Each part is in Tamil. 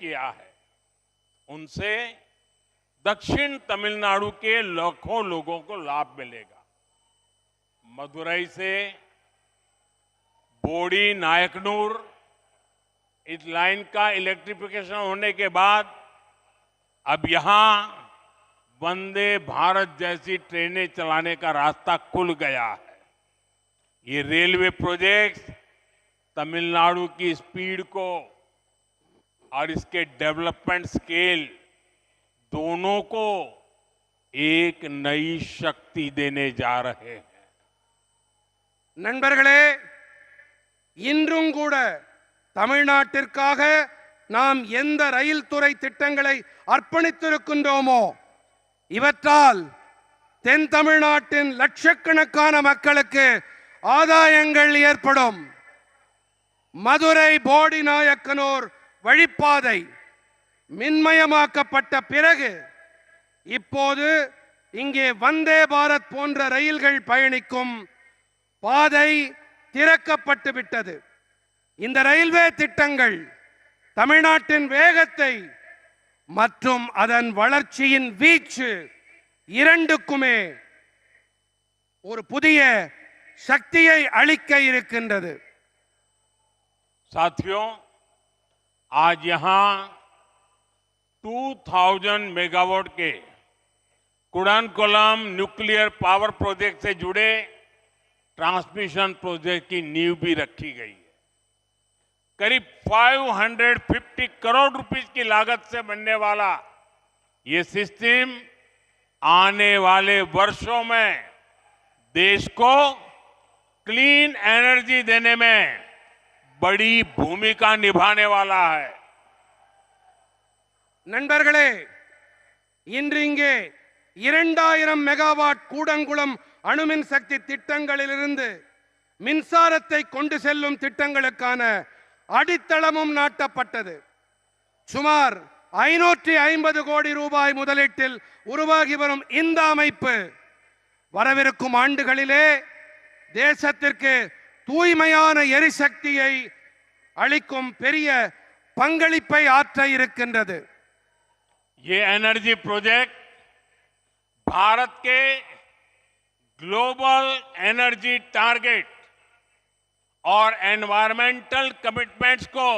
किया है, उनसे दक्षिण तमिलनाडु के लाखों लोगों को लाभ मिलेगा। मदुरई से बोडी नायकनूर इस लाइन का इलेक्ट्रिफिकेशन होने के बाद अब यहां वंदे भारत जैसी ट्रेनें चलाने का रास्ता खुल गया है। ये रेलवे प्रोजेक्ट तमिलनाडु की स्पीड को और इसके डेवलपमेंट स्केल दोनों को एक नई शक्ति देने जा रहे हैं। நண்பர்களே, இன்றும் கூட தமிழ்நாட்டிற்காக நாம் எந்த ரயில் துறை திட்டங்களை அர்ப்பணித்திருக்கின்றோமோ இவற்றால் தென் தமிழ்நாட்டின் லட்சக்கணக்கான மக்களுக்கு ஆதாயங்கள் ஏற்படும். மதுரை போடி நாயக்கனூர் வழிப்பாதை மின்மயமாக்கப்பட்ட பிறகு இப்போது இங்கே வந்தே பாரத் போன்ற ரயில்கள் பயணிக்கும் பாதை திறக்கப்பட்டு விட்டது. இந்த ரயில்வே திட்டங்கள் தமிழ்நாட்டின் வேகத்தை மற்றும் அதன் வளர்ச்சியின் வீச்சு இரண்டுக்குமே ஒரு புதிய சக்தியை அளிக்க இருக்கின்றது. साथियों, आज यहां 2000 मेगावाट के कुडानकोलम न्यूक्लियर पावर प्रोजेक्ट से जुड़े ट्रांसमिशन प्रोजेक्ट की नींव भी रखी गई है। करीब 550 करोड़ रुपए की लागत से बनने वाला ये सिस्टम आने वाले वर्षों में देश को क्लीन एनर्जी देने में बड़ी भूमिका निभाने वाला है। நண்பர்களே, இன்று இங்கே 2000 மெகாவாட் கூடங்குளம் அணுமின் சக்தி திட்டங்களிலிருந்து மின்சாரத்தை கொண்டு செல்லும் திட்டங்களுக்கான அடித்தளமும் நாட்டப்பட்டது. சுமார் 550 கோடி ரூபாய் முதலீட்டில் உருவாகி வரும் இந்த அமைப்பு வரவிருக்கும் ஆண்டுகளிலே தேசத்திற்கு தூய்மையான எரிசக்தியை அளிக்கும் பெரிய பங்களிப்பை ஆற்ற இருக்கின்றது. ये एनर्जी प्रोजेक्ट भारत के ग्लोबल एनर्जी टारगेट और एनवायरमेंटल कमिटमेंट्स को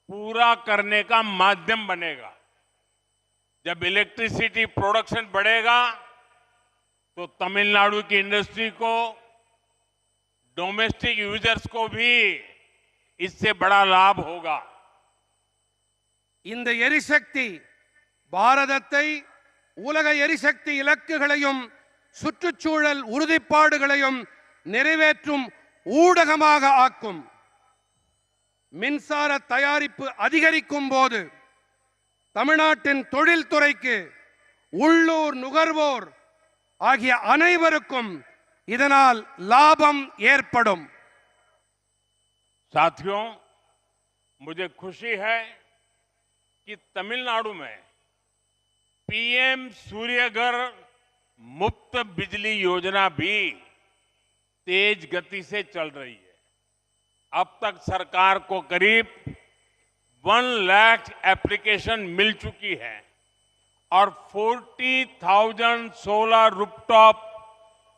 पूरा करने का माध्यम बनेगा। जब इलेक्ट्रिसिटी प्रोडक्शन बढ़ेगा तो तमिलनाडु की इंडस्ट्री को, डोमेस्टिक यूजर्स को भी इससे बड़ा लाभ होगा। இந்த எரிசக்தி பாரதத்தை உலக எரிசக்தி இலக்குகளையும் சுற்றுச்சூழல் உறுதிப்பாடுகளையும் நிறைவேற்றும் ஊடகமாக ஆக்கும். மின்சார தயாரிப்பு அதிகரிக்கும் போது தமிழ்நாட்டின் தொழில்துறைக்கு, உள்ளூர் நுகர்வோர் ஆகிய அனைவருக்கும் இதனால் லாபம் ஏற்படும். साथियों, मुझे खुशी है कि तमिलनाडु में पीएम सूर्यघर मुफ्त बिजली योजना भी तेज गति से चल रही है। अब तक सरकार को करीब 1 लाख एप्लीकेशन मिल चुकी है और 40,000 सोलर रूफटॉप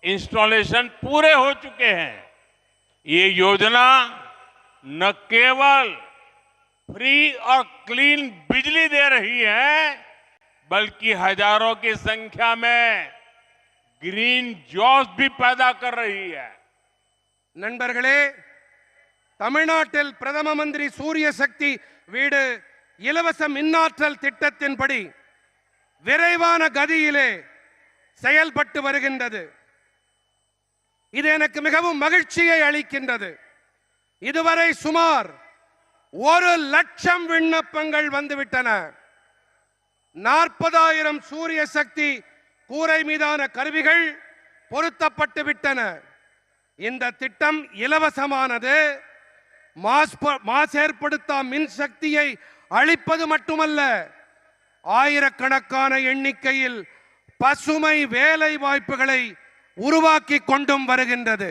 इंस्टॉलेशन पूरे हो चुके हैं। ये योजना न केवल फ्री और क्लीन बिजली दे रही है, बल्कि हजारों की संख्या में ग्रीन जॉब्स भी पैदा कर रही है। நண்பர்களே, தமிழ்நாட்டில் பிரதம மந்திரி சூரிய சக்தி வீடு இலவச மின்னாற்றல் திட்டத்தின்படி விரைவான கதியிலே செயல்பட்டு வருகின்றது. இது எனக்கு மிகவும் மகிழ்ச்சியை அளிக்கின்றது. இதுவரை சுமார் 1 லட்சம் விண்ணப்பங்கள் வந்துவிட்டன. 40,000 சூரிய சக்தி கூரை மீதான கருவிகள் பொருத்தப்பட்டு விட்டன. இந்த திட்டம் இலவசமானது. மாசேற்படுத்தா மின் சக்தியை அளிப்பது மட்டுமல்ல, ஆயிரக்கணக்கான எண்ணிக்கையில் பசுமை வேலை வாய்ப்புகளை உருவாக்கி கொண்டும் வருகின்றது.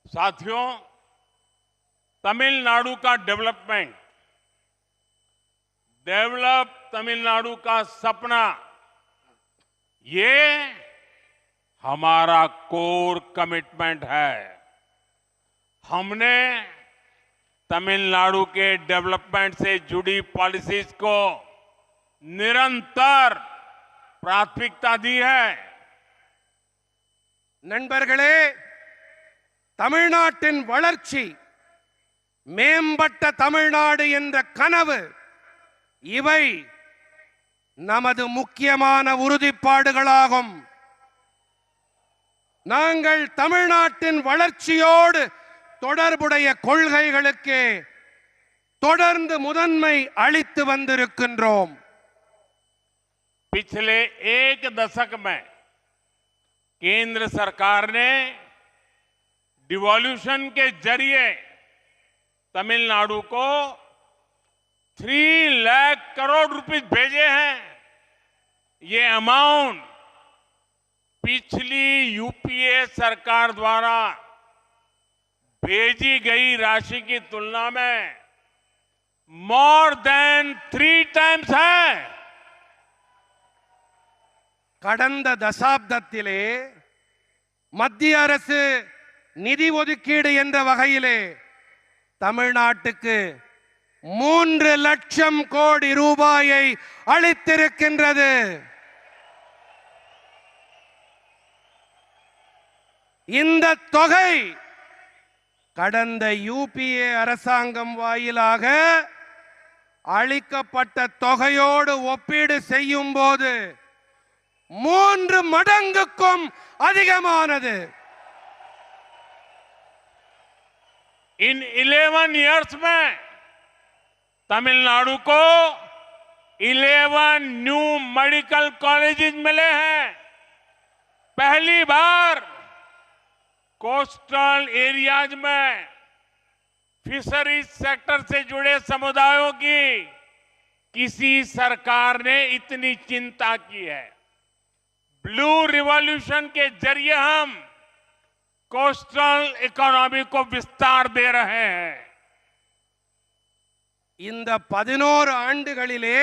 साथियों, तमिलनाडु का डेवलपमेंट डेवलप तमिलनाडु का सपना, ये हमारा कोर कमिटमेंट है। हमने तमिलनाडु के डेवलपमेंट से जुड़ी पॉलिसीज को निरंतर प्राथमिकता दी है। நண்பர்களே, தமிழ்நாட்டின் வளர்ச்சி, மேம்பட்ட தமிழ்நாடு என்ற கனவு, இவை நமது முக்கியமான உறுதிப்பாடுகளாகும். நாங்கள் தமிழ்நாட்டின் வளர்ச்சியோடு தொடர்புடைய கொள்கைகளுக்கு தொடர்ந்து முதன்மை அளித்து வந்திருக்கின்றோம். पिछले एक दशक में केंद्र सरकार ने डिवॉल्यूशन के जरिए तमिलनाडु को 3 लाख करोड़ रुपए भेजे हैं। ये अमाउंट पिछली यूपीए सरकार द्वारा भेजी गई राशि की तुलना में मोर देन 3 टाइम्स है। கடந்த தசாப்தத்திலே மத்திய அரசு நிதி ஒதுக்கீடு என்ற வகையிலே தமிழ்நாட்டுக்கு 3 லட்சம் கோடி ரூபாயை அளித்திருக்கின்றது. இந்த தொகை கடந்த யூபிஏ அரசாங்கம் வாயிலாக அளிக்கப்பட்ட தொகையோடு ஒப்பீடு செய்யும் போது 3 மடங்குக்கும் அதிகமானது. इन 11 इयर्स में तमिलनाडु को 11 न्यू मेडिकल कॉलेजेस मिले हैं। पहली बार कोस्टल एरियाज में फिशरीज सेक्टर से जुड़े समुदायों की किसी सरकार ने इतनी चिंता की है। ब्लू रिवॉल्यूशन के जरिए हम कोस्टल इकोनॉमी को विस्तार दे रहे हैं। இந்த 11 ஆண்டுகளிலே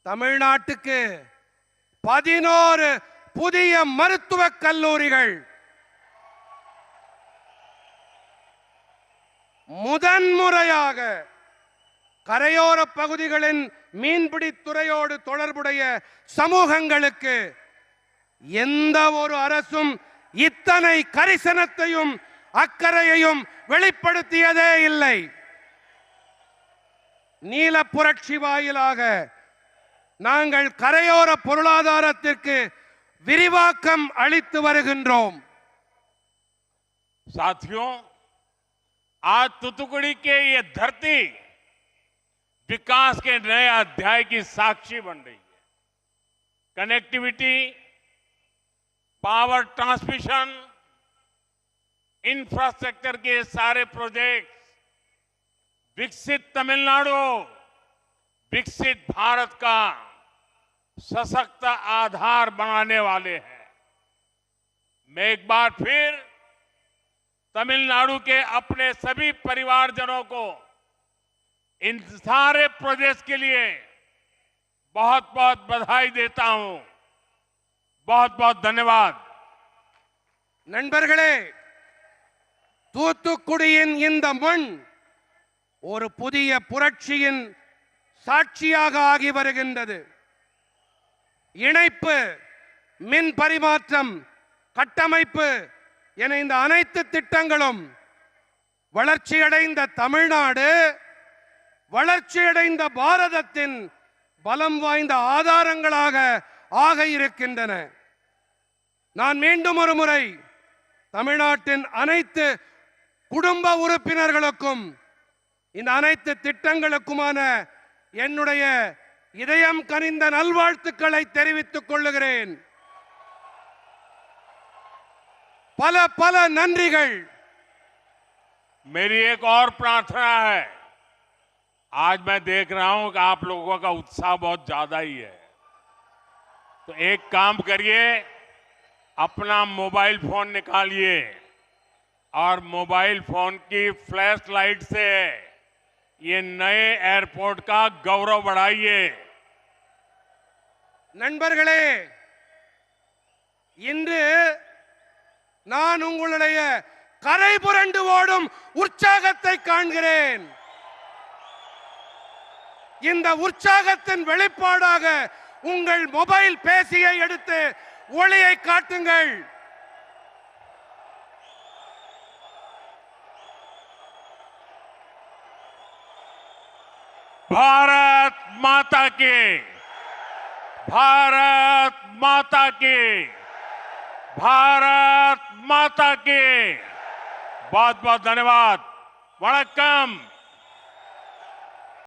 தமிழ்நாட்டுக்கு 11 புதிய மருத்துவக் கல்லூரிகள், முதன்முறையாக கரையோர பகுதிகளின் மீன்பிடி துறையோடு தொடர்புடைய சமூகங்களுக்கு எந்த ஒரு அரசும் இத்தனை கரிசனத்தையும் அக்கறையையும் வெளிப்படுத்தியதே இல்லை. நீல புரட்சி வாயிலாக நாங்கள் கரையோர பொருளாதாரத்திற்கு விரிவாக்கம் அளித்து வருகின்றோம். साथियों, आज तूतुकुड़ी के ये धरती विकास के नए अध्याय की साक्षी बन रही है। कनेक्टिविटी, पावर ट्रांसमिशन, इंफ्रास्ट्रक्चर के सारे प्रोजेक्ट्स विकसित तमिलनाडु, विकसित भारत का सशक्त आधार बनाने वाले हैं। मैं एक बार फिर तमिलनाडु के अपने सभी परिवारजनों को इन सारे प्रोजेक्ट्स के लिए बहुत बहुत बधाई देता हूं। बहुत बहुत धन्यवाद। நண்பர்களே, தூத்துக்குடியின் இந்த மண் ஒரு புதிய புரட்சியின் சாட்சியாக ஆகி வருகின்றது. இணைப்பு, மின் பரிமாற்றம், கட்டமைப்பு என இந்த அனைத்து திட்டங்களும் வளர்ச்சியடைந்த தமிழ்நாடு, வளர்ச்சியடைந்த பாரதத்தின் பலம் வாய்ந்த ஆதாரங்களாக ஆக இருக்கின்றன. நான் மீண்டும் ஒரு முறை தமிழ்நாட்டின் அனைத்து குடும்ப உறுப்பினர்களுக்கும் இந்த அனைத்து திட்டங்களுக்குமான என்னுடைய இதயம் கனிந்த நல்வாழ்த்துக்களை தெரிவித்துக் கொள்ளுகிறேன். பல பல நன்றிகள். मेरी एक और प्रार्थना है। आज मैं देख रहा हूं कि आप लोगों का उत्साह बहुत ज्यादा ही है, तो एक काम करिए, अपना मोबाइल फोन निकालिए और मोबाइल फोन की फ्लैश लाइट से ये नए एयरपोर्ट का गौरव बढ़ाइए। நண்பர்களே, இன்று நான் உங்களுடைய கரை புரண்டு ஓடும் உற்சாகத்தை காண்கிறேன். இந்த உற்சாகத்தின் வெளிப்பாடாக உங்கள் மொபைல் பேசியை எடுத்து ஒளியை காட்டுங்கள். भारत माता की, भारत माता की, भारत माता की। बहुत बहुत धन्यवाद। वणक्कम।